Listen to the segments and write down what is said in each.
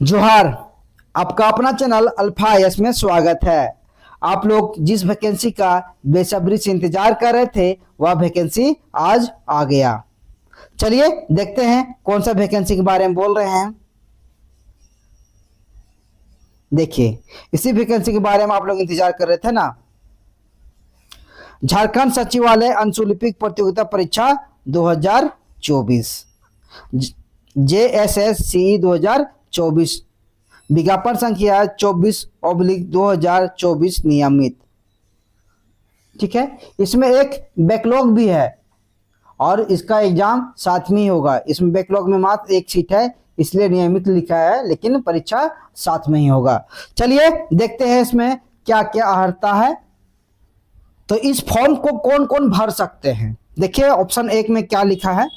जोहार। आपका अपना चैनल अल्फा यस में स्वागत है। आप लोग जिस वैकेंसी का बेसब्री से इंतजार कर रहे थे वह वैकेंसी आज आ गया। चलिए देखते हैं कौन सा वैकेंसी के बारे में बोल रहे हैं। देखिए, इसी वैकेंसी के बारे में आप लोग इंतजार कर रहे थे ना। झारखंड सचिवालय अंशुलिपिक प्रतियोगिता परीक्षा 2024 JSSCE 2024, विज्ञापन संख्या 24/2024 नियमित। ठीक है, इसमें एक बैकलॉग भी है और इसका एग्जाम साथ में ही होगा। इसमें बैकलॉग में मात्र एक सीट है, इसलिए नियमित लिखा है, लेकिन परीक्षा साथ में ही होगा। चलिए देखते हैं इसमें क्या क्या अर्हता है। तो इस फॉर्म को कौन कौन भर सकते हैं। देखिए ऑप्शन 1 में क्या लिखा है।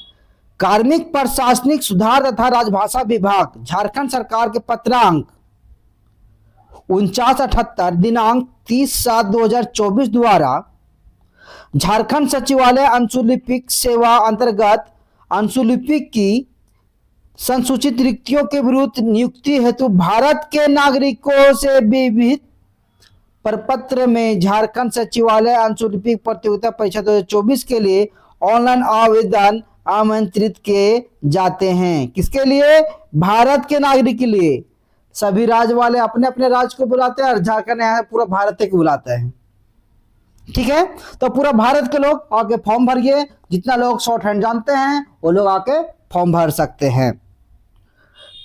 कार्मिक प्रशासनिक सुधार तथा राजभाषा विभाग, झारखंड सरकार के पत्रांक 4978 दिनांक 30/7/2024 द्वारा झारखंड सचिवालय अंशुलिपिक सेवा अंतर्गत अंशुलिपिक की संसूचित रिक्तियों के विरुद्ध नियुक्ति हेतु भारत के नागरिकों से विविध प्रपत्र में झारखंड सचिवालय अंशुलिपिक प्रतियोगिता परीक्षा 2024 के लिए ऑनलाइन आवेदन आमंत्रित किए जाते हैं। किसके लिए? भारत के नागरिक के लिए। सभी राज्य वाले अपने अपने राज्य को बुलाते हैं और झारखंड यहाँ पूरा भारत को बुलाता है। ठीक है, तो पूरा भारत के लोग आके फॉर्म भरिए। जितना लोग शॉर्ट हैंड जानते हैं वो लोग आके फॉर्म भर सकते हैं।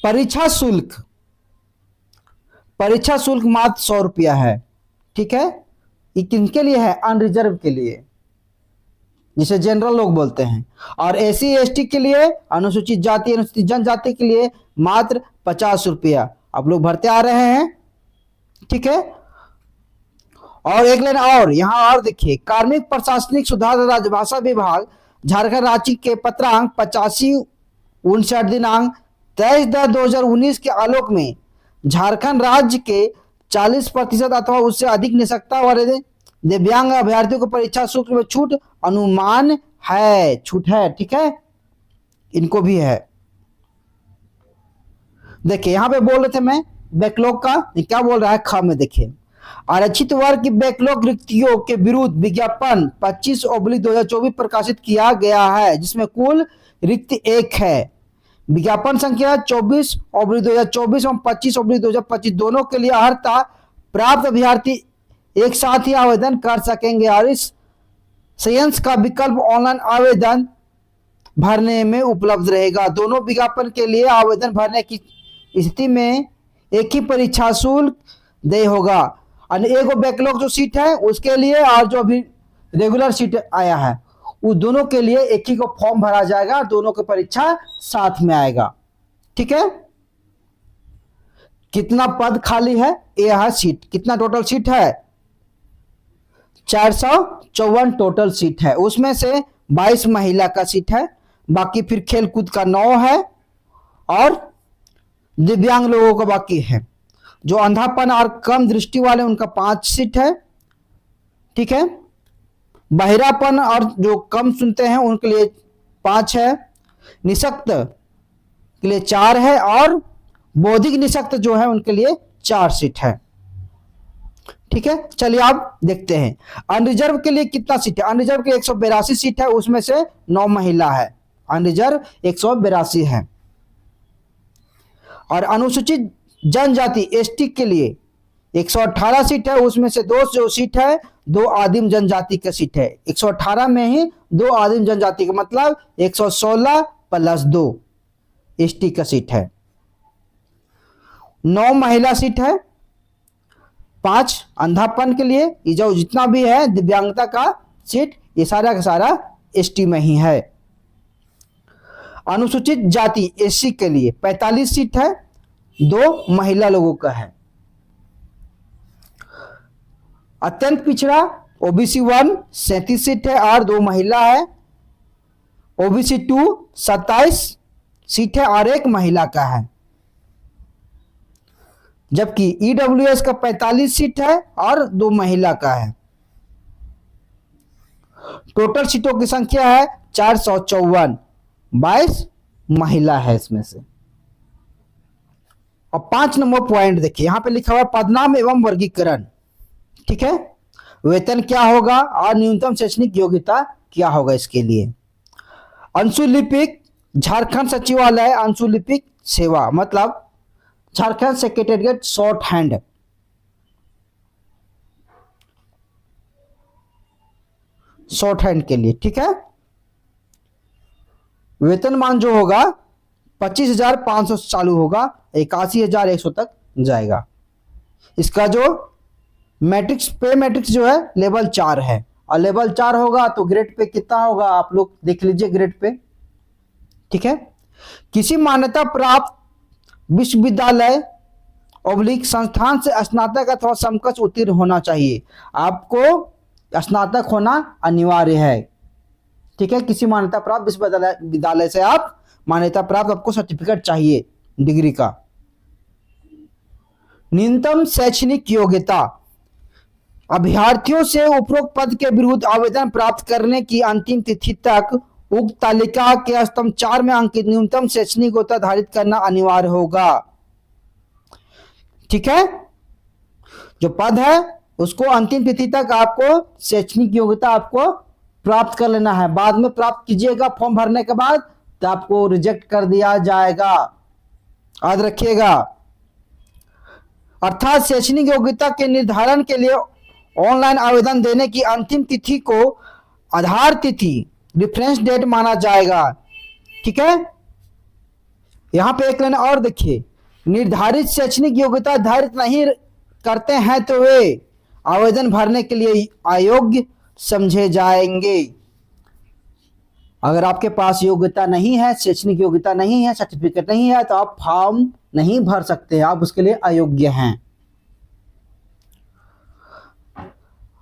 परीक्षा शुल्क मात्र 100 रुपया है। ठीक है, ये किनके लिए है? अनरिजर्व के लिए, जिसे जनरल लोग बोलते हैं। और SC ST के लिए, अनुसूचित जाति अनुसूचित जनजाति के लिए मात्र 50 रुपया आप लोग भरते आ रहे हैं। ठीक है, और एक लाइन और यहां और देखिए, कार्मिक प्रशासनिक सुधार राजभाषा विभाग झारखंड राज्य के पत्रांक 8559 दिनांक 23/10/2019 के आलोक में झारखंड राज्य के 40% अथवा उससे अधिक निःशक्तता वाले दिव्यांग अभ्यर्थियों को परीक्षा शुल्क में छूट अनुमान है। छूट है, ठीक है, इनको भी है। देखिए यहां पे बोल रहे थे मैं बैकलॉग का, क्या बोल रहा है ख में। देखिए, आरक्षित वर्ग की बैकलॉग रिक्तियों के विरुद्ध विज्ञापन 25/2024 प्रकाशित किया गया है, जिसमें कुल रिक्ति 1 है। विज्ञापन संख्या 24/2024 एवं 25/2025 दोनों के लिए अर्हता प्राप्त अभ्यर्थी एक साथ ही आवेदन कर सकेंगे और इस संयंत्र का विकल्प ऑनलाइन आवेदन भरने में उपलब्ध रहेगा। दोनों विज्ञापन के लिए आवेदन भरने की स्थिति में एक ही परीक्षा शुल्क देय होगा। और एक बैकलॉग जो सीट है उसके लिए और जो अभी रेगुलर सीट आया है उस दोनों के लिए एक ही को फॉर्म भरा जाएगा, दोनों की परीक्षा साथ में आएगा। ठीक है, कितना पद खाली है? यह सीट, कितना टोटल सीट है? 454 टोटल सीट है। उसमें से 22 महिला का सीट है, बाकी फिर खेलकूद का 9 है और दिव्यांग लोगों का बाकी है। जो अंधापन और कम दृष्टि वाले उनका 5 सीट है। ठीक है, बहिरापन और जो कम सुनते हैं उनके लिए 5 है, निशक्त के लिए 4 है और बौद्धिक निशक्त जो है उनके लिए 4 सीट है। ठीक है, चलिए आप देखते हैं अनरिजर्व के लिए कितना सीट है। अनरिजर्व के 182 सीट है, उसमें से 9 महिला है। अनरिजर्व 182 है। और अनुसूचित जनजाति ST के लिए 118 सीट है, उसमें से 2 जो सीट है 2 आदिम जनजाति का सीट है। 118 में ही 2 आदिम जनजाति का मतलब 116 + 2 ST का सीट है। 9 महिला सीट है, 5 अंधापन के लिए। ये जो जितना भी है दिव्यांगता का सीट ये सारा का सारा ST में ही है। अनुसूचित जाति SC के लिए 45 सीट है, 2 महिला लोगों का है। अत्यंत पिछड़ा OBC 1 37 सीट है और 2 महिला है। OBC 2 27 सीट है और 1 महिला का है। जबकि EWS का 45 सीट है और 2 महिला का है। टोटल सीटों की संख्या है 454, 22 महिला है इसमें से। और 5 नंबर पॉइंट देखिए, यहां पे लिखा हुआ पदनाम एवं वर्गीकरण। ठीक है, वेतन क्या होगा और न्यूनतम शैक्षणिक योग्यता क्या होगा इसके लिए। अंशुलिपिक, झारखंड सचिवालय अंशुलिपिक सेवा, मतलब Jharkhand secretariat short hand. Short hand के लिए, ठीक है। वेतनमान जो होगा 25,500 से चालू होगा, 81,100 तक जाएगा। इसका जो मैट्रिक्स पे मैट्रिक्स जो है लेवल 4 है, और लेवल 4 होगा तो ग्रेड पे कितना होगा आप लोग देख लीजिए ग्रेड पे। ठीक है, किसी मान्यता प्राप्त विश्वविद्यालय ऑब्लिक संस्थान से स्नातक अथवा समकक्ष उत्तीर्ण होना चाहिए। आपको स्नातक होना अनिवार्य है। ठीक है, किसी मान्यता प्राप्त विश्वविद्यालय से आप मान्यता प्राप्त आपको सर्टिफिकेट चाहिए डिग्री का। न्यूनतम शैक्षणिक योग्यता, अभ्यर्थियों से उपरोक्त पद के विरुद्ध आवेदन प्राप्त करने की अंतिम तिथि तक उक्त तालिका के स्तंभ 4 में अंकित न्यूनतम शैक्षणिक योग्यता धारित करना अनिवार्य होगा। ठीक है, जो पद है उसको अंतिम तिथि तक आपको शैक्षणिक योग्यता आपको प्राप्त कर लेना है। बाद में प्राप्त कीजिएगा फॉर्म भरने के बाद तो आपको रिजेक्ट कर दिया जाएगा, याद रखिएगा। अर्थात शैक्षणिक योग्यता के निर्धारण के लिए ऑनलाइन आवेदन देने की अंतिम तिथि को आधार तिथि रेफरेंस डेट माना जाएगा। ठीक है, यहां पे एक लाइन और देखिए, निर्धारित शैक्षणिक योग्यता धारित नहीं करते हैं तो वे आवेदन भरने के लिए अयोग्य समझे जाएंगे। अगर आपके पास योग्यता नहीं है, शैक्षणिक योग्यता नहीं है, सर्टिफिकेट नहीं है, तो आप फॉर्म नहीं भर सकते, आप उसके लिए अयोग्य हैं।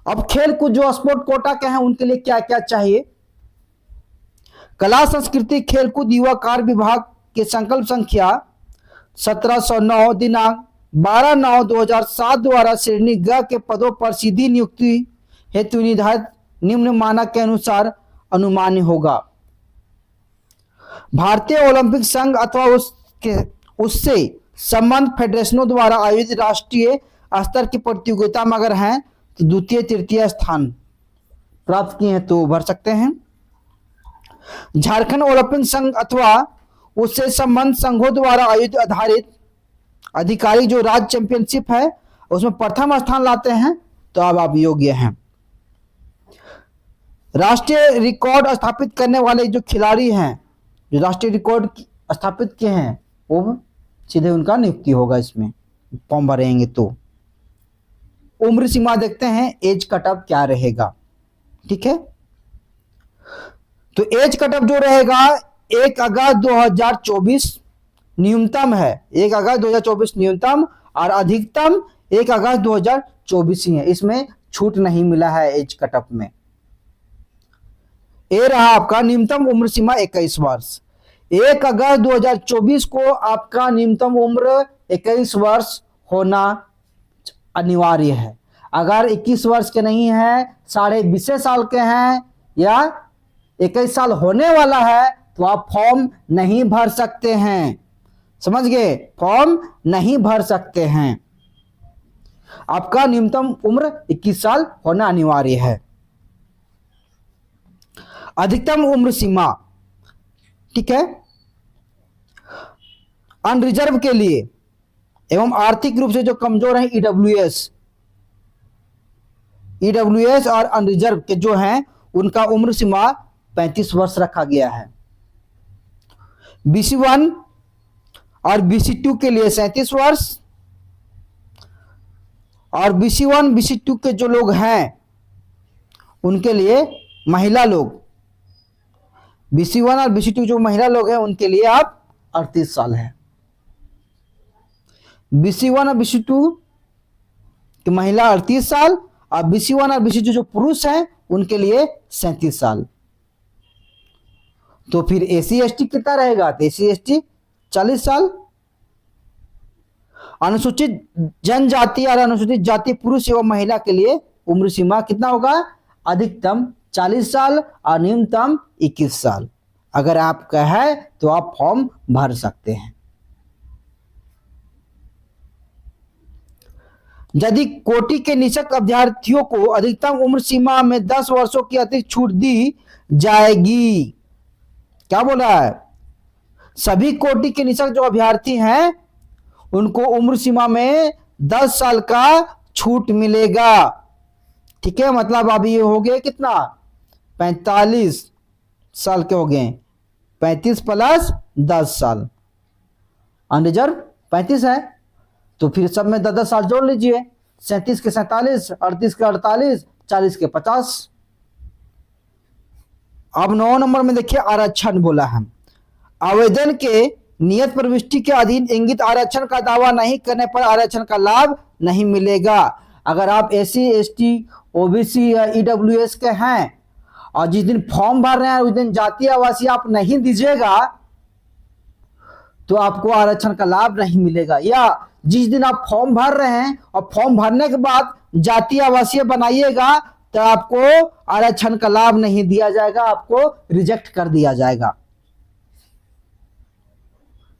अब खेल कूद जो स्पोर्ट कोटा के हैं उनके लिए क्या क्या चाहिए। कला संस्कृति खेलकूद युवा कार्य विभाग के संकल्प संख्या 1709 दिनांक 12/9/2007 द्वारा श्रेणी ग के पदों पर सीधी नियुक्ति हेतु निर्धारित निम्न मानक के अनुसार अनुमान्य होगा। भारतीय ओलंपिक संघ अथवा उससे संबद्ध फेडरेशनों द्वारा आयोजित राष्ट्रीय स्तर की प्रतियोगिता में अगर हैं तो द्वितीय तृतीय स्थान प्राप्त किए हैं तो भर सकते हैं। झारखंड ओलंपिक संघ अथवा उससे संबद्ध संघों द्वारा आयोजित आधारित अधिकारी जो राज्य चैंपियनशिप है उसमें प्रथम स्थान लाते हैं तो अब आप योग्य हैं। राष्ट्रीय रिकॉर्ड स्थापित करने वाले जो खिलाड़ी हैं, जो राष्ट्रीय रिकॉर्ड स्थापित किए हैं, वो सीधे उनका नियुक्ति होगा इसमें फॉर्म भरेंगे तो। उम्र सीमा देखते हैं, एज कटअप क्या रहेगा। ठीक है, तो एज कटअप जो रहेगा 1 अगस्त 2024 न्यूनतम है, 1 अगस्त 2024 न्यूनतम, और अधिकतम 1 अगस्त 2024 ही है, इसमें छूट नहीं मिला है एज कटअप में। ये रहा आपका न्यूनतम उम्र सीमा 21 वर्ष। 1 अगस्त 2024 को आपका न्यूनतम उम्र 21 वर्ष होना अनिवार्य है। अगर 21 वर्ष के नहीं है, 20.5 साल के हैं या 21 साल होने वाला है तो आप फॉर्म नहीं भर सकते हैं। समझ गए, फॉर्म नहीं भर सकते हैं। आपका न्यूनतम उम्र 21 साल होना अनिवार्य है। अधिकतम उम्र सीमा, ठीक है, अनरिजर्व के लिए एवं आर्थिक रूप से जो कमजोर हैं ईडब्ल्यूएस और अनरिजर्व के जो हैं उनका उम्र सीमा 35 वर्ष रखा गया है। BC1 और BC2 के लिए 37 वर्ष, और BC1 BC2 के जो लोग हैं उनके लिए महिला लोग, BC1 और BC2 जो महिला लोग हैं उनके लिए आप 38 साल है। BC1 और BC2 की महिला 38 साल और BC1 और BC2 जो पुरुष हैं उनके लिए 37 साल। तो फिर SC ST कितना रहेगा, तो SC ST 40 साल। अनुसूचित जनजाति और अनुसूचित जाति पुरुष एवं महिला के लिए उम्र सीमा कितना होगा, अधिकतम 40 साल और न्यूनतम 21 साल। अगर आपका है तो आप फॉर्म भर सकते हैं। यदि कोटि के निःशक्त अभ्यर्थियों को अधिकतम उम्र सीमा में 10 वर्षों की अतिरिक्त छूट दी जाएगी। क्या बोल रहा है? सभी कोटि के निःशक्त जो अभ्यर्थी हैं उनको उम्र सीमा में 10 साल का छूट मिलेगा। ठीक है, मतलब अभी ये हो गए कितना, 45 साल के हो गए, 35 प्लस 10 साल, अनरिजर्व 35 है, तो फिर सब में 10-10 साल जोड़ लीजिए, 37 के 47, 38 के 48, 40 के 50। अब 9 नंबर में देखिए आरक्षण बोला है। आवेदन के नियत प्रविष्टि के अधीन इंगित आरक्षण का दावा नहीं करने पर आरक्षण का लाभ नहीं मिलेगा। अगर आप SC ST OBC या EWS के हैं और जिस दिन फॉर्म भर रहे हैं उस दिन जातीय आवासीय आप नहीं दीजिएगा तो आपको आरक्षण का लाभ नहीं मिलेगा। या जिस दिन आप फॉर्म भर रहे हैं और फॉर्म भरने के बाद जातीय आवासीय बनाइएगा तो आपको आरक्षण का लाभ नहीं दिया जाएगा, आपको रिजेक्ट कर दिया जाएगा।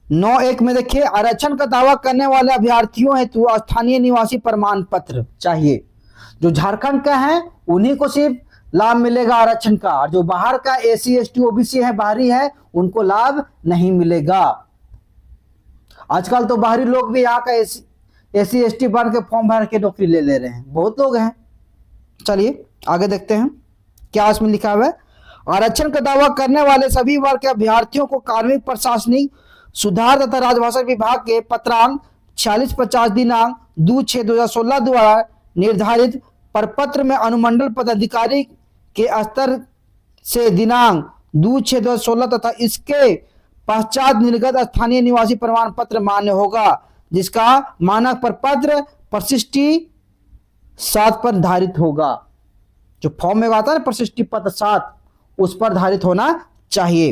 9(1) में देखिए आरक्षण का दावा करने वाले अभ्यर्थियों हेतु स्थानीय निवासी प्रमाण पत्र चाहिए। जो झारखंड का है उन्हीं को सिर्फ लाभ मिलेगा आरक्षण का, और जो बाहर का SC ST OBC है, बाहरी है, उनको लाभ नहीं मिलेगा। आजकल तो बाहरी लोग भी यहाँ का SC ST बन के फॉर्म भर के नौकरी ले ले रहे हैं, बहुत लोग हैं। चलिए आगे देखते हैं क्या इसमें लिखा हुआ है। आरक्षण का दावा करने वाले सभी वर्ग के अभ्यर्थियों को कार्मिक प्रशासनिक सुधार तथा राजभाषा विभाग के पत्रांक 4650 दिनांक 2/6/2016 द्वारा निर्धारित प्रपत्र में अनुमंडल पदाधिकारी के स्तर से दिनांक 2/6/2016 तथा इसके पश्चात निर्गत स्थानीय निवासी प्रमाण पत्र मान्य होगा, जिसका मानक प्रपत्र प्रशिष्टि 7 पर धारित होगा। जो फॉर्म में आता है ना प्रशिष्टि पत्र 7, उस पर धारित होना चाहिए।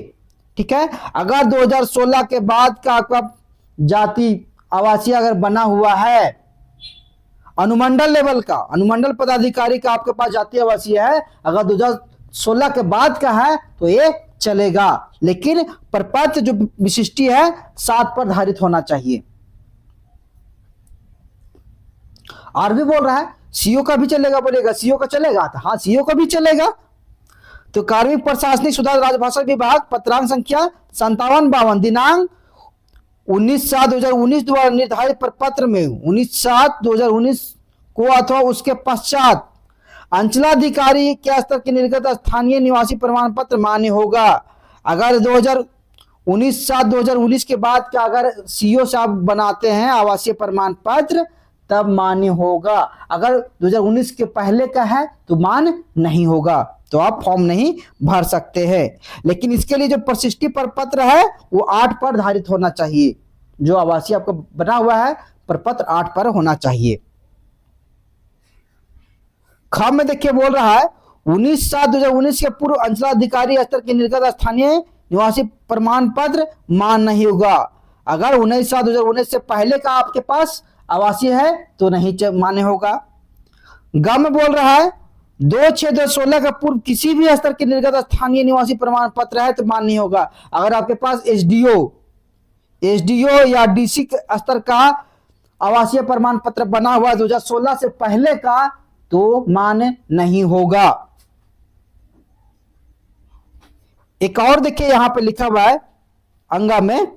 ठीक है, अगर 2016 के बाद का आपका जाति आवासीय अगर बना हुआ है, अनुमंडल लेवल का, अनुमंडल पदाधिकारी का आपके पास जातीय आवासीय है, अगर 2016 के बाद का है तो ये चलेगा, लेकिन प्रपत्र जो विशिष्टि है 7 पर धारित होना चाहिए। और भी बोल रहा है सीओ का भी चलेगा, बोलेगा सीओ का चलेगा, तो हाँ सीओ का भी चलेगा। तो कार्मिक प्रशासनिक सुधार राजभाषा विभाग पत्रांक संख्या 5752 दिनांक 19/7/2019 द्वारा निर्धारित प्रपत्र में 19/7/2019 को अथवा उसके पश्चात अंचलाधिकारी के स्तर के निर्गत स्थानीय निवासी प्रमाण पत्र मान्य होगा। अगर 19/7/2019 के बाद का अगर सीओ साहब बनाते हैं आवासीय प्रमाण पत्र तब मान्य होगा, अगर 2019 के पहले का है तो मान्य नहीं होगा, तो आप फॉर्म नहीं भर सकते हैं। लेकिन इसके लिए जो प्रशिष्टि प्रपत्र है वो 8 पर धारित होना चाहिए। जो आवासीय आपका बना हुआ है प्रपत्र 8 पर होना चाहिए। ख में देखिए बोल रहा है 19/7/2019 के पूर्व अंचलाधिकारी स्तर के निर्गत स्थानीय निवासी प्रमाण पत्र मान्य नहीं होगा। अगर 19/7/2019 से पहले का आपके पास आवासीय है तो नहीं मान्य होगा। ग में बोल रहा है 2/6/2016 का पूर्व किसी भी स्तर के निर्गत स्थानीय निवासी प्रमाण पत्र है तो मान्य नहीं होगा। अगर आपके पास एसडीओ या डीसी स्तर का आवासीय प्रमाण पत्र बना हुआ 2016 से पहले का तो मान्य नहीं होगा। एक और देखिए यहां पे लिखा हुआ है अंगा में,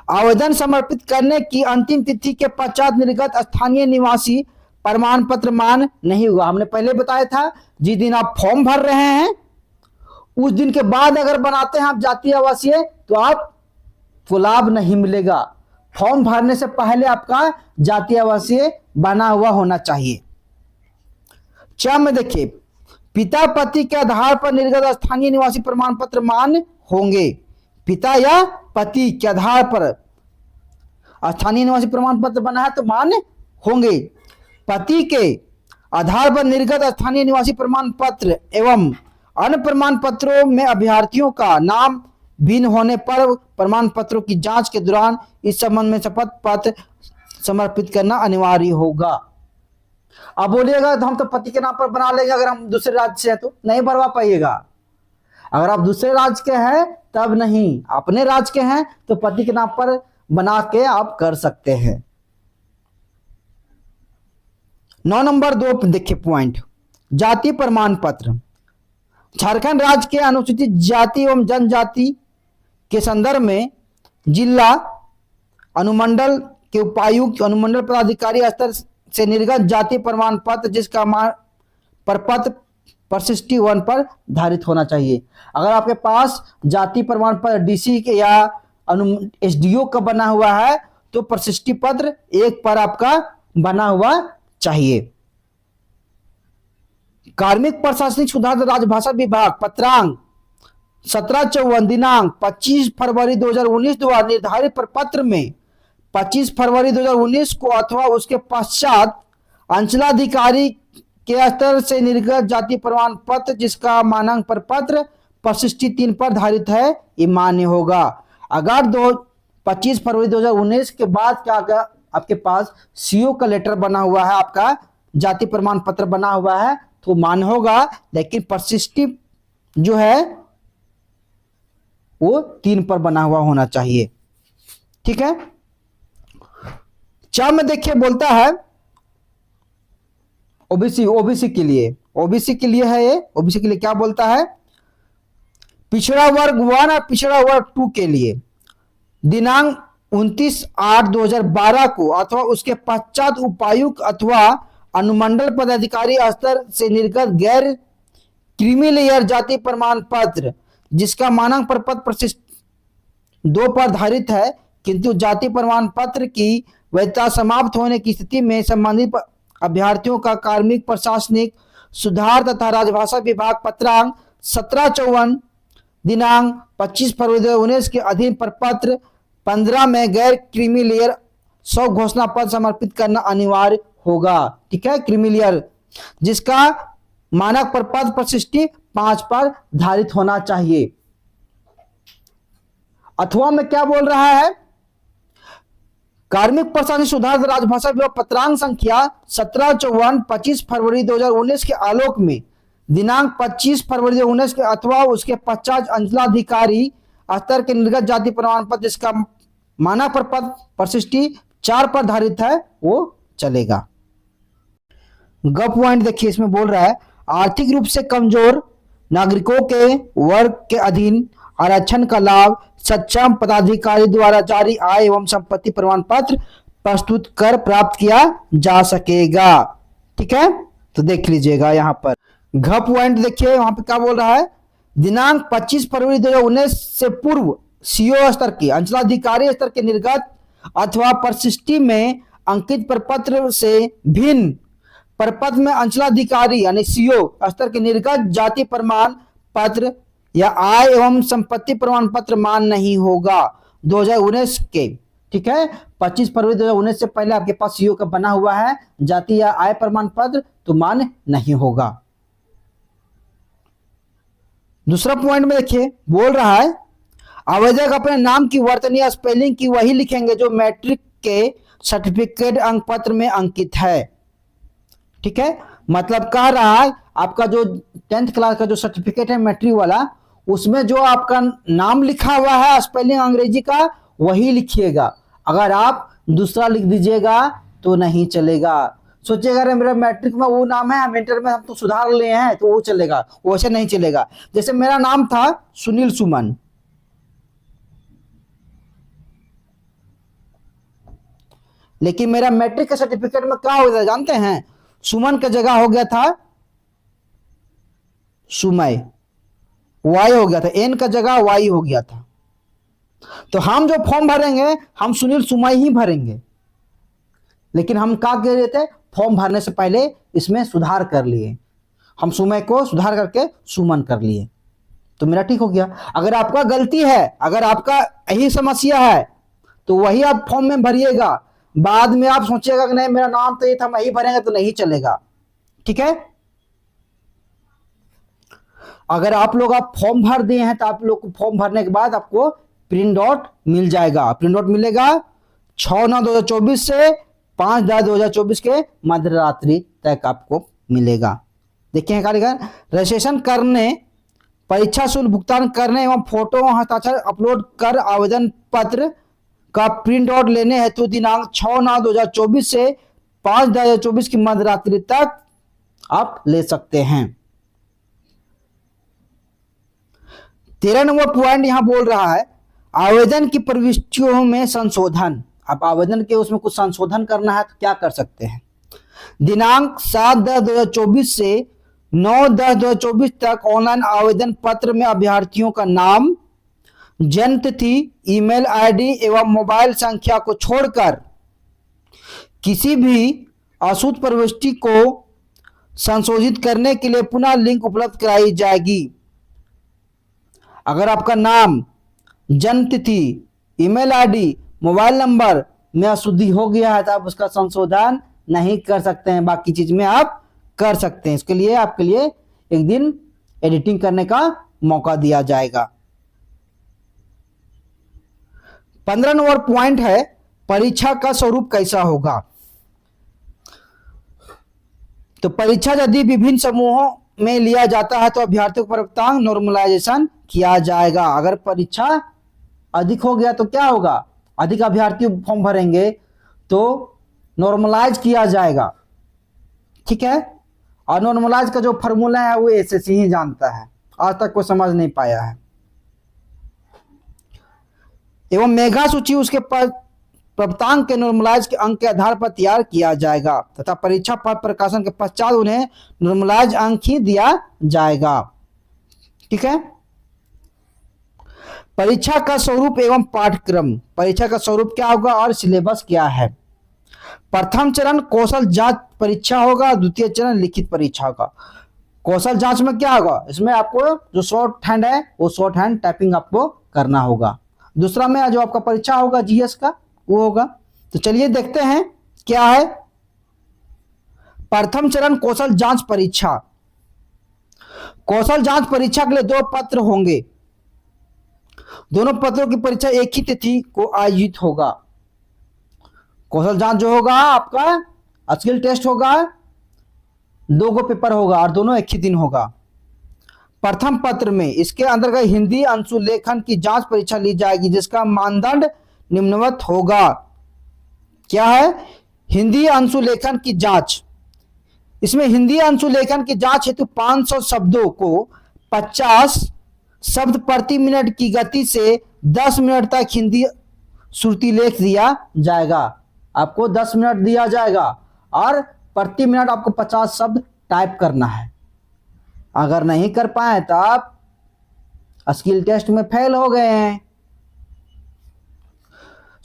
आवेदन समर्पित करने की अंतिम तिथि के पश्चात निर्गत स्थानीय निवासी प्रमाण पत्र मान्य नहीं होगा। हमने पहले बताया था जिस दिन आप फॉर्म भर रहे हैं उस दिन के बाद अगर बनाते हैं आप जातीय आवासीय तो आपको लाभ नहीं मिलेगा। फॉर्म भरने से पहले आपका जातीय आवासीय बना हुआ होना चाहिए। च में देखिए पिता पति के आधार पर निर्गत स्थानीय निवासी प्रमाण पत्र मान्य होंगे। पिता या पति के आधार पर स्थानीय निवासी प्रमाण पत्र बना है तो मान्य होंगे। पति के आधार पर निर्गत स्थानीय निवासी प्रमाण पत्र एवं अन्य प्रमाण पत्रों में अभ्यर्थियों का नाम भिन्न होने पर प्रमाण पत्रों की जांच के दौरान इस संबंध में शपथ पत्र समर्पित करना अनिवार्य होगा। अब बोलिएगा तो हम तो पति के नाम पर बना लेंगे, अगर हम दूसरे राज्य से हैं तो नहीं भरवा पाइएगा। अगर आप दूसरे राज्य के हैं तब नहीं, अपने राज्य के हैं तो पति के नाम पर बना के आप कर सकते हैं। 9 नंबर 2 देखिए पॉइंट, जाति प्रमाण पत्र। झारखंड राज्य के अनुसूचित जाति एवं जनजाति के संदर्भ में जिला अनुमंडल के उपायुक्त, अनुमंडल पदाधिकारी स्तर से निर्गत जाति प्रमाण पत्र जिसका प्रपत्र प्रशिष्टि 1 पर धारित होना चाहिए। अगर आपके पास जाति प्रमाण पत्र डीसी के या एसडीओ का बना हुआ है तो प्रशिष्टि पत्र 1 पर आपका बना हुआ चाहिए। कार्मिक प्रशासनिक सुधार राजभाषा विभाग पत्रांक 1754 दिनांक 25 फरवरी 2019 द्वारा निर्धारित प्रपत्र में 25 फरवरी 2019 को अथवा उसके पश्चात अंचलाधिकारी के स्तर से निर्गत जाति प्रमाण पत्र जिसका मानांक प्रपत्र प्रशिष्टि 3 पर धारित है ये मान्य होगा। अगर 25 फरवरी 2019 के बाद क्या आपके पास सीओ का लेटर बना हुआ है, आपका जाति प्रमाण पत्र बना हुआ है तो मान्य होगा, लेकिन प्रशिष्टि जो है वो 3 पर बना हुआ होना चाहिए। ठीक है। 4 में देखिए बोलता है ओबीसी के लिए है ये। ओबीसी के लिए क्या बोलता है, पिछड़ा वर्ग 1 और पिछड़ा वर्ग 2 के लिए दिनांक 29/8/2012 को अथवा उसके पश्चात उपायुक्त अथवा अनुमंडल पदाधिकारी स्तर से निर्गत गैर क्रीमी लेयर जाति प्रमाण पत्र जिसका मानांक प्रपत्र प्रशिष्टि 2 पर धारित है, किंतु जाति प्रमाण पत्र की वैधता समाप्त होने की स्थिति में संबंधित अभ्यर्थियों का कार्मिक प्रशासनिक सुधार तथा राजभाषा विभाग पत्रांक 1754 दिनांक 25 फरवरी 2019 के अधीन प्रपत्र 15 में गैर क्रीमी लेयर 100 घोषणा पत्र समर्पित करना अनिवार्य होगा। ठीक है, क्रीमी लेयर जिसका मानक प्रपत्र प्रशिष्टि 5 पर धारित होना चाहिए। अथवा में क्या बोल रहा है, कार्मिक प्रशासनिक सुधार राजभाषा विभाग पत्रांक संख्या 1754 25 फरवरी 2019 के आलोक में दिनांक 25 फरवरी 2019 के अथवा उसके पश्चात अंचलाधिकारी स्तर के निर्गत जाति प्रमाण पत्र जिसका मानक प्रपत्र प्रशिष्टि 4 पर धारित है वो चलेगा। ग पॉइंट देखिए, इसमें बोल रहा है आर्थिक रूप से कमजोर नागरिकों के वर्ग के अधीन आरक्षण का लाभ सक्षम पदाधिकारी द्वारा जारी आय एवं संपत्ति प्रमाण पत्र प्रस्तुत कर प्राप्त किया जा सकेगा। ठीक है, तो देख लीजिएगा यहाँ पर घ पॉइंट देखिए, वहां पे क्या बोल रहा है, दिनांक 25 फरवरी 2019 से पूर्व सीओ स्तर के अंचलाधिकारी स्तर के निर्गत अथवा प्रशिष्टि में अंकित प्रपत्र से भिन्न प्रपत्र में अंचलाधिकारी यानी सीओ स्तर के निर्गत जाति प्रमाण पत्र या आय एवं संपत्ति प्रमाण पत्र मान नहीं होगा 2019 के। ठीक है, 25 फरवरी 2019 से पहले आपके पास सीओ का बना हुआ है जाति या आय प्रमाण पत्र तो मान नहीं होगा। दूसरा पॉइंट में देखिए बोल रहा है आवेदक अपने नाम की वर्तनीय स्पेलिंग की वही लिखेंगे जो मैट्रिक के सर्टिफिकेट अंक पत्र में अंकित है। ठीक है, मतलब कह रहा है आपका जो 10th क्लास का जो सर्टिफिकेट है मैट्रिक वाला उसमें जो आपका नाम लिखा हुआ है स्पेलिंग अंग्रेजी का वही लिखिएगा। अगर आप दूसरा लिख दीजिएगा तो नहीं चलेगा। सोचिएगा अरे मेरा मैट्रिक में वो नाम है, हम इंटर में हम तो सुधार लिए हैं तो वो चलेगा, वैसे नहीं चलेगा। जैसे मेरा नाम था सुनील सुमन, लेकिन मेरा मैट्रिक के सर्टिफिकेट में क्या हो गया जानते हैं, सुमन का जगह हो गया था सुमय, वाई हो गया था, एन का जगह वाई हो गया था। तो हम जो फॉर्म भरेंगे हम सुनील सुमय ही भरेंगे, लेकिन हम क्या कह रहे थे, फॉर्म भरने से पहले इसमें सुधार कर लिए, हम सुमय को सुधार करके सुमन कर लिए तो मेरा ठीक हो गया। अगर आपका गलती है, अगर आपका यही समस्या है तो वही आप फॉर्म में भरिएगा, बाद में आप सोचिएगा कि नहीं मेरा नाम तो ये था मैं ही भरेंगे तो नहीं चलेगा। ठीक है, अगर आप लोग आप फॉर्म भर दिए हैं तो आप लोग को फॉर्म भरने के बाद आपको प्रिंट आउट मिल जाएगा। प्रिंट आउट मिलेगा 6/9/2024 से 5/10/2024 के मध्य रात्रि तक आपको मिलेगा। देखिए कारीगर रजिस्ट्रेशन करने, परीक्षा शुल्क भुगतान करने एवं फोटो हस्ताक्षर अपलोड कर आवेदन पत्र का प्रिंट आउट लेने हेतु दिनांक 6/9/2024 से 5/2024 की मध्यरात्रि तक आप ले सकते हैं। 13 नंबर पॉइंट यहां बोल रहा है आवेदन की प्रविष्टियों में संशोधन। अब आवेदन के उसमें कुछ संशोधन करना है तो क्या कर सकते हैं। दिनांक 7/10/2024 से 9/10/2024 तक ऑनलाइन आवेदन पत्र में अभ्यर्थियों का नाम, जन्म तिथि, ईमेल आईडी एवं मोबाइल संख्या को छोड़कर किसी भी अशुद्ध प्रविष्टि को संशोधित करने के लिए पुनः लिंक उपलब्ध कराई जाएगी। अगर आपका नाम, जन्म तिथि, ईमेल आईडी, मोबाइल नंबर में अशुद्धि हो गया है तो आप उसका संशोधन नहीं कर सकते हैं, बाकी चीज में आप कर सकते हैं। इसके लिए आपके लिए एक दिन एडिटिंग करने का मौका दिया जाएगा। 15 नंबर पॉइंट है परीक्षा का स्वरूप कैसा होगा। तो परीक्षा यदि विभिन्न समूहों में लिया जाता है तो अभ्यर्थियों का प्राप्तांक नॉर्मलाइजेशन किया जाएगा। अगर परीक्षा अधिक हो गया तो क्या होगा, अधिक अभ्यर्थी फॉर्म भरेंगे तो नॉर्मलाइज किया जाएगा, ठीक है। और नॉर्मलाइज का जो फॉर्मूला है वो एसएससी ही जानता है, आज तक कोई समझ नहीं पाया है। एवं मेगा सूची उसके प्राप्तांक के नॉर्मलाइज के अंक के आधार पर तैयार किया जाएगा तथा परीक्षा पर प्रकाशन के पश्चात उन्हें नॉर्मलाइज अंक ही दिया जाएगा, ठीक है। परीक्षा का स्वरूप एवं पाठ्यक्रम। परीक्षा का स्वरूप क्या होगा और सिलेबस क्या है। प्रथम चरण कौशल जांच परीक्षा होगा, द्वितीय चरण लिखित परीक्षा होगा। कौशल जांच में क्या होगा, इसमें आपको जो शॉर्ट हैंड है वो शॉर्ट हैंड टाइपिंग आपको करना होगा। दूसरा में जो आपका परीक्षा होगा जीएस का वो होगा। तो चलिए देखते हैं क्या है। प्रथम चरण कौशल जांच परीक्षा। कौशल जांच परीक्षा के लिए 2 पत्र होंगे। दोनों पत्रों की परीक्षा एक ही तिथि को आयोजित होगा। कौशल जांच जो होगा आपका स्किल टेस्ट होगा, 2 पेपर होगा और दोनों एक ही दिन होगा। प्रथम पत्र में इसके अंतर्गत हिंदी अंशुलेखन की जांच परीक्षा ली जाएगी जिसका मानदंड निम्नवत होगा। क्या है, हिंदी अंशुलेखन की जांच। इसमें हिंदी अंशुलेखन की जांच हेतु 500 शब्दों को 50 शब्द प्रति मिनट की गति से 10 मिनट तक हिंदी श्रुतिलेख दिया जाएगा। आपको 10 मिनट दिया जाएगा और प्रति मिनट आपको 50 शब्द टाइप करना है। अगर नहीं कर पाए तो आप स्किल टेस्ट में फेल हो गए हैं।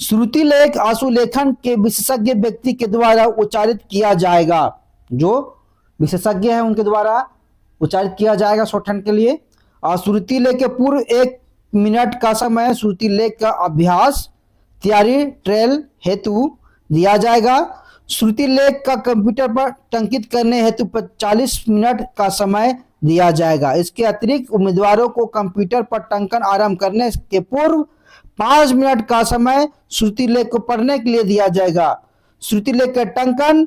श्रुतिलेख आशुलेखन के विशेषज्ञ व्यक्ति के द्वारा उच्चारित किया जाएगा। जो विशेषज्ञ है उनके द्वारा उच्चारित किया जाएगा शॉर्टहैंड के लिए। और श्रुतिलेख के पूर्व 1 मिनट का समय श्रुतिलेख का अभ्यास तैयारी ट्रेल हेतु दिया जाएगा। श्रुतिलेख का कंप्यूटर पर टंकित करने हेतु 40 मिनट का समय दिया जाएगा। इसके अतिरिक्त उम्मीदवारों को कंप्यूटर पर टंकन आरंभ करने के पूर्व 5 मिनट का समय श्रुतिलेख को पढ़ने के लिए दिया जाएगा। श्रुतिलेख के टंकन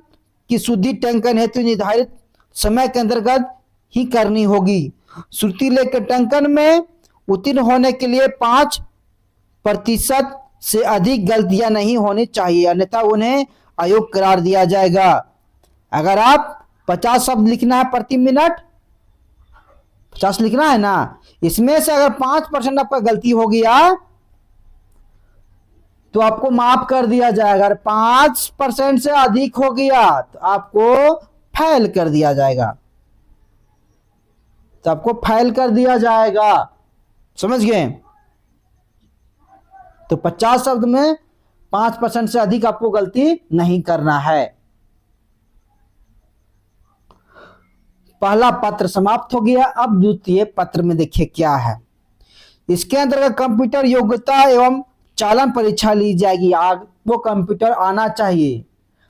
की शुद्धि टंकन हेतु निर्धारित समय के अंतर्गत ही करनी होगी। श्रुतिलेख के टंकन में उत्तीर्ण होने के लिए 5% से अधिक गलतियां नहीं होनी चाहिए, अन्यथा उन्हें अयोग्य करार दिया जाएगा। अगर आप 50 शब्द लिखना है प्रति मिनट, 50 लिखना है ना, इसमें से अगर 5% आपका गलती हो गया तो आपको माफ कर दिया जाएगा। अगर 5% से अधिक हो गया तो आपको फेल कर दिया जाएगा, तो आपको फेल कर दिया जाएगा, समझ गए। तो 50 शब्द में 5% से अधिक आपको गलती नहीं करना है। पहला पत्र समाप्त हो गया। अब द्वितीय पत्र में देखिए क्या है। इसके अंतर्गत कंप्यूटर योग्यता एवं चालन परीक्षा ली जाएगी। आपको कंप्यूटर आना चाहिए।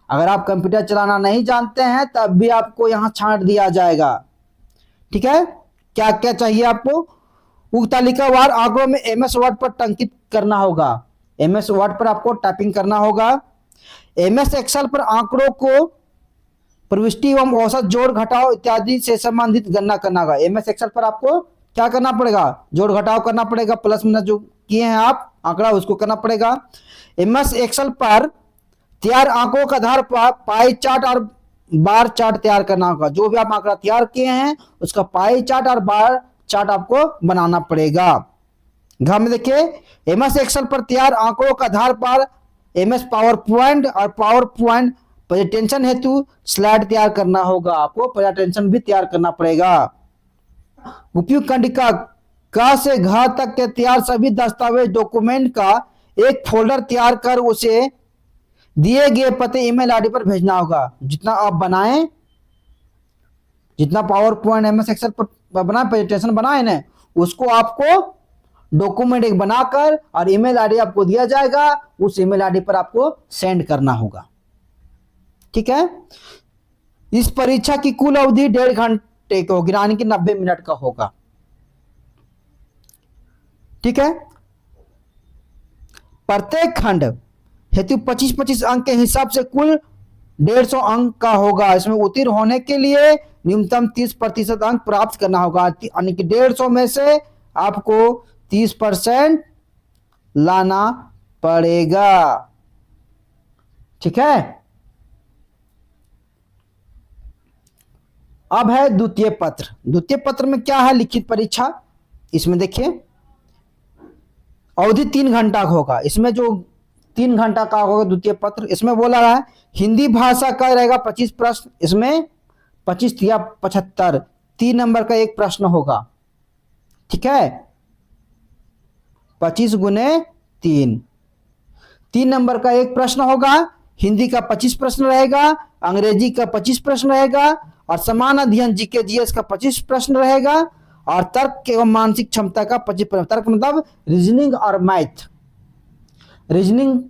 अगर आप कंप्यूटर चलाना नहीं जानते हैं तब भी आपको यहां छांट दिया जाएगा, ठीक है। क्या क्या चाहिए आपको, उक्त तालिकावार आंकड़ों में एमएस वर्ड पर टंकित करना होगा। एमएस वर्ड पर आपको टाइपिंग करना होगा। एमएस एक्सेल पर आंकड़ों को प्रविष्टि एवं औसत जोड़ घटाव इत्यादि से संबंधित गणना करना होगा। एमएस एक्सेल पर आपको क्या करना पड़ेगा, जोड़ घटाव करना पड़ेगा, प्लस माइनस जो किए हैं आप आंकड़ा उसको करना पड़ेगा। एमएस एक्सेल पर तैयार आंकड़ों के आधार पर पाई चार्ट और बार चार्ट तैयार करना होगा। जो भी आप आंकड़ा तैयार किए हैं उसका पाई चार्ट और बार चार्ट आपको बनाना पड़ेगा। घ में देखिए, एमएस एक्सेल पर तैयार आंकड़ों के आधार पर एमएस पावर पॉइंट और पावर पॉइंट प्रेजेंटेशन हेतु स्लाइड तैयार करना होगा। आपको प्रेजेंटेशन भी तैयार करना पड़ेगा। उपयुक्त खंडिका क से घ तक के तैयार सभी दस्तावेज डॉक्यूमेंट का एक फोल्डर तैयार कर उसे दिए गए पते ईमेल आईडी पर भेजना होगा। जितना आप बनाएं, जितना पावर पॉइंट एमएस एक्सेल पर बनाए, प्रेजेंटेशन बनाए ना, उसको आपको डॉक्यूमेंट एक बनाकर और ईमेल आईडी आपको दिया जाएगा, उस ईमेल आईडी पर आपको सेंड करना होगा। ठीक है। इस परीक्षा की कुल अवधि 1.5 घंटे की होगी, यानी कि 90 मिनट का होगा। ठीक है। प्रत्येक खंड हेतु 25-25 अंक के हिसाब से कुल 150 अंक का होगा। इसमें उत्तीर्ण होने के लिए न्यूनतम 30% अंक प्राप्त करना होगा, यानी कि 150 में से आपको 30% लाना पड़ेगा। ठीक है। अब है द्वितीय पत्र। द्वितीय पत्र में क्या है? लिखित परीक्षा। इसमें देखिए अवधि 3 घंटा का होगा। इसमें जो 3 घंटा का होगा द्वितीय पत्र, इसमें बोला रहा है हिंदी भाषा का रहेगा 25 प्रश्न। इसमें 25 या 75 3 नंबर का एक प्रश्न होगा। ठीक है। 25 गुने 3 नंबर का एक प्रश्न होगा। हिंदी का 25 प्रश्न रहेगा, अंग्रेजी का 25 प्रश्न रहेगा और समान अध्ययन जीके जीएस का 25 प्रश्न रहेगा और तर्क एवं मानसिक क्षमता का 25 प्रश्न। तर्क मतलब रीजनिंग और मैथ। रीजनिंग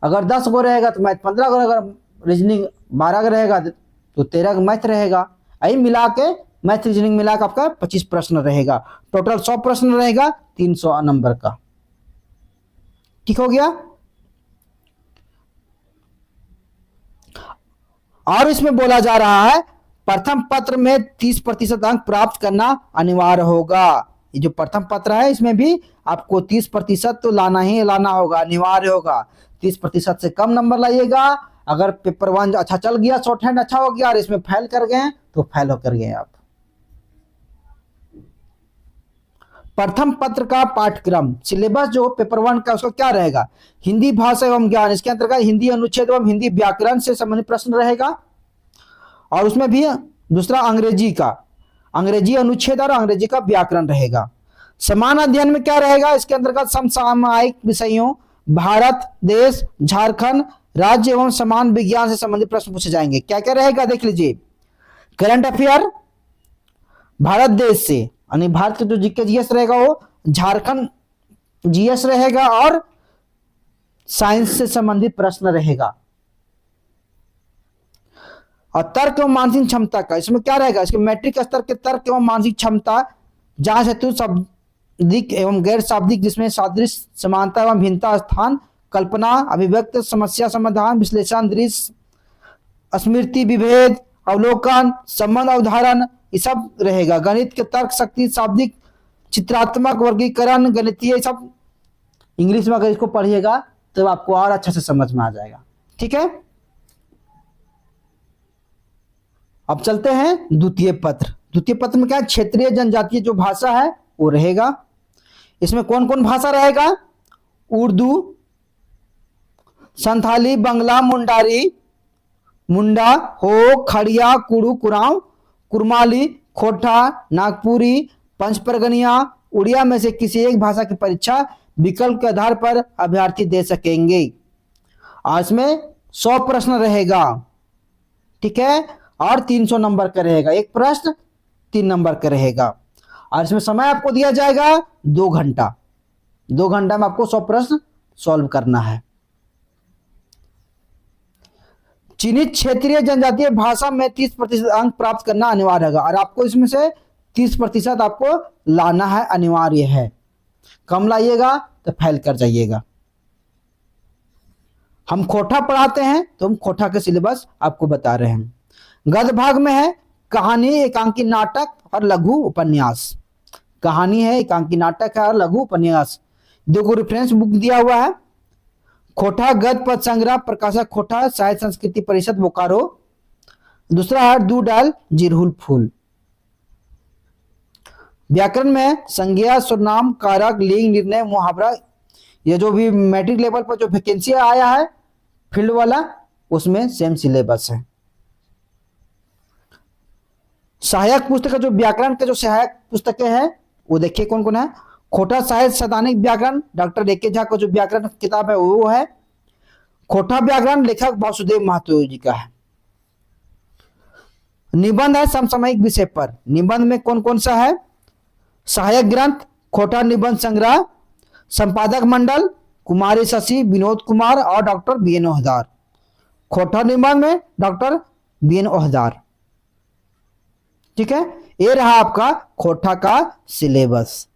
अगर 10 गो रहेगा तो मैथ 15 गो, अगर रीजनिंग 12 रहेगा तो 13 मैथ रहेगा। यही मिला के मैथ रीजनिंग मिला के आपका 25 प्रश्न रहेगा। टोटल 100 प्रश्न रहेगा 300 नंबर का। ठीक हो गया। और इसमें बोला जा रहा है प्रथम पत्र में 30% अंक प्राप्त करना अनिवार्य होगा। ये जो प्रथम पत्र है इसमें भी आपको 30% तो लाना ही लाना होगा, अनिवार्य होगा। 30% से कम नंबर लाइएगा। अगर पेपर 1 अच्छा चल गया, शॉर्ट हैंड अच्छा हो गया और इसमें फेल कर गए तो फेल होकर गए आप। प्रथम पत्र का पाठ्यक्रम सिलेबस जो पेपर 1 का उसका क्या रहेगा? हिंदी भाषा एवं ज्ञान, इसके अंतर्गत हिंदी अनुच्छेद एवं हिंदी व्याकरण से संबंधित प्रश्न रहेगा। और उसमें भी दूसरा अंग्रेजी का, अंग्रेजी अनुच्छेद और अंग्रेजी का व्याकरण रहेगा। समान अध्ययन में क्या रहेगा? इसके अंतर्गत समसामयिक विषयों, भारत देश, झारखंड राज्य एवं समान विज्ञान से संबंधित प्रश्न पूछे जाएंगे। क्या क्या रहेगा देख लीजिए। करंट अफेयर भारत देश से, यानी भारत का जो जीके जीएस रहेगा वो झारखंड जीएस रहेगा और साइंस से संबंधित प्रश्न रहेगा। और तर्क एवं मानसिक क्षमता का, इसमें क्या रहेगा? इसके मैट्रिक स्तर के तर्क एवं मानसिक क्षमता, जांच हेतु शाब्दिक एवं गैर शाब्दिक, जिसमें सादृश्य, समानता एवं भिन्नता, स्थान, कल्पना, अभिव्यक्त, समस्या समाधान, विश्लेषण, दृश्य, स्मृति, विभेद, अवलोकन, संबंध, अवधारण, ये सब रहेगा। गणित के तर्क शक्ति, शाब्दिक, चित्रात्मक, वर्गीकरण, गणितीय, सब इंग्लिश में अगर इसको पढ़िएगा तो आपको और अच्छा से समझ में आ जाएगा। ठीक है। अब चलते हैं द्वितीय पत्र। द्वितीय पत्र में क्या है? क्षेत्रीय जनजातीय जो भाषा है वो रहेगा। इसमें कौन कौन भाषा रहेगा? उर्दू, संथाली, बंगला, मुंडारी, मुंडा, हो, खड़िया, कुड़ू, कुराव, कुरमाली, खोटा, नागपुरी, पंचपरगनिया, उड़िया में से किसी एक भाषा की परीक्षा विकल्प के आधार पर अभ्यर्थी दे सकेंगे। और इसमें 100 प्रश्न रहेगा। ठीक है। और 300 नंबर का रहेगा। एक प्रश्न 3 नंबर का रहेगा। और इसमें समय आपको दिया जाएगा 2 घंटा। 2 घंटा में आपको 100 प्रश्न सॉल्व करना है। चिन्हित क्षेत्रीय जनजातीय भाषा में 30% अंक प्राप्त करना अनिवार्य होगा। और आपको इसमें से 30% आपको लाना है, अनिवार्य है। कम लाइएगा तो फेल कर जाइएगा। हम खोटा पढ़ाते हैं तो हम खोटा के सिलेबस आपको बता रहे हैं। गद्य भाग में है कहानी, एकांकी नाटक और लघु उपन्यास। कहानी है, एकांकी नाटक है और लघु उपन्यास। 2 रेफरेंस बुक दिया हुआ है। खोटा गद्य पद संग्रह, प्रकाशक खोटा, साहित्य संस्कृति परिषद बोकारो। दूसरा है दूध डाल जिरहुल फूल। व्याकरण में संज्ञा, सर्वनाम, कारक, लिंग, निर्णय, मुहावरा, ये जो भी मैट्रिक लेवल पर जो वैकेंसी आया है फील्ड वाला, उसमें सेम सिलेबस है। सहायक पुस्तक जो व्याकरण के जो सहायक पुस्तकें हैं वो देखिए कौन कौन है। खोटा साहित्य सैद्धांतिक व्याकरण, डॉक्टर ए के झा का जो व्याकरण किताब है वो है। खोटा व्याकरण लेखक वासुदेव महतो जी का है। निबंध है समसामयिक विषय पर। निबंध में कौन कौन सा है? सहायक ग्रंथ खोटा निबंध संग्रह, संपादक मंडल कुमारी शशि, विनोद कुमार और डॉक्टर बी एन ओहदार। खोटा निबंध में डॉक्टर बी एन ओहदार। ठीक है, ये रहा आपका खोटा का सिलेबस।